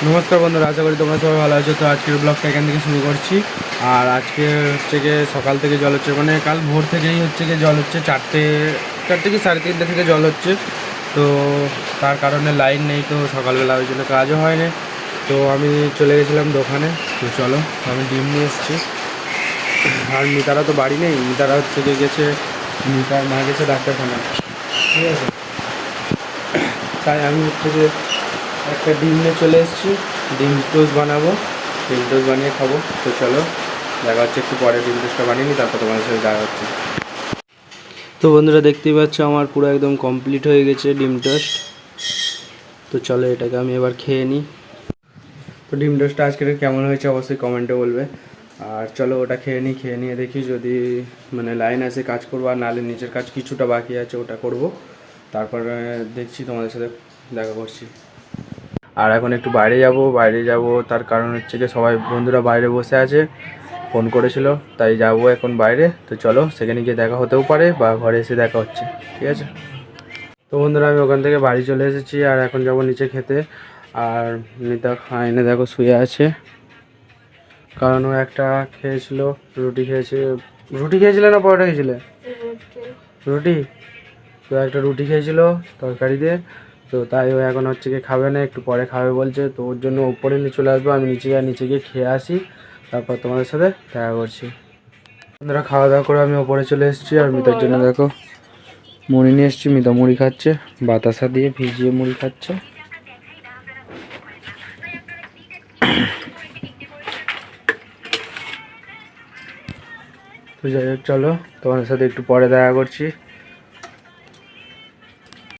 নমস্কার বন্ধুরা, আশা করি তোমরা সবাই ভালো আছো। তো আজকের ব্লগটা এখান থেকে শুরু করছি। আর আজকে হচ্ছে গিয়ে সকাল থেকে জল হচ্ছে, মানে কাল ভোর থেকেই হচ্ছে গিয়ে জল হচ্ছে, চারটে কি 3:30 থেকে জল হচ্ছে। তো তার কারণে লাইন নেই, তো সকালবেলা ওই জন্য কাজও হয়নি। তো আমি চলে গেছিলাম দোকানে। তো চলো, আমি ডিম নিয়ে এসেছি। আর মিতারা তো বাড়ি নেই, মিতারা হচ্ছে গিয়ে গেছে, মিতার মা গেছে ডাক্তারখানা, ঠিক আছে। তাই আমি হচ্ছে যে একটা ডিম নিয়ে চলে এসেছি, ডিম টোস্ট বানাবো, ডিম টোস্ট বানিয়ে খাবো। তো চলো দেখা হচ্ছে একটু পরে, ডিম টোস্টটা বানিয়ে নিই, তারপর তোমাদের সাথে দেখা হচ্ছে। তো বন্ধুরা, দেখতেই পাচ্ছ আমার পুরো একদম কমপ্লিট হয়ে গেছে ডিম টোস্ট। তো চলো এটাকে আমি এবার খেয়ে নিই। তো ডিম টোস্টটা আজকের কেমন হয়েছে অবশ্যই কমেন্টে বলবে। আর চলো ওটা খেয়ে নিয়ে দেখি, যদি মানে লাইন আসে কাজ করবো, আর নাহলে নিচের কাজ কিছুটা বাকি আছে ওটা করব। তারপরে দেখছি, তোমাদের সাথে দেখা করছি। আর এখন একটু বাইরে যাব, তার কারণ হচ্ছে যে সবাই বন্ধুরা বাইরে বসে আছে, ফোন করেছিল, তাই যাব এখন বাইরে। তো চলো সেখানে গিয়ে দেখা হতেও পারে, বা ঘরে এসে দেখা হচ্ছে, ঠিক আছে। তো বন্ধুরা, আমি ওখান থেকে বাড়ি চলে এসেছি, আর এখন যাব নিচে খেতে। আর মিতা খাইনে দেখো শুয়ে আছে, কারণ ও একটা খেয়েছিল, রুটি খেয়েছিলে না পরোটা খেয়েছিলে? রুটি। তো একটা রুটি খেয়েছিল তরকারি দিয়ে। তো তাই ও এখন হচ্ছে গিয়ে খাবে না, একটু পরে খাবে বলছে। তো ওর জন্য উপরে নিয়ে চলে আসবো, আমি নিচে গিয়ে খেয়ে আসি, তারপর তোমাদের সাথে দেখা করছি। বন্ধুরা, খাওয়া দাওয়া করে আমি ওপরে চলে এসেছি, আর মিতার জন্য দেখো মুড়ি নিয়ে এসেছি। মিতা মুড়ি খাচ্ছে, বাতাসা দিয়ে ভিজিয়ে মুড়ি খাচ্ছে। তো যাই হোক, চলো তোমাদের সাথে একটু পরে দেখা করছি।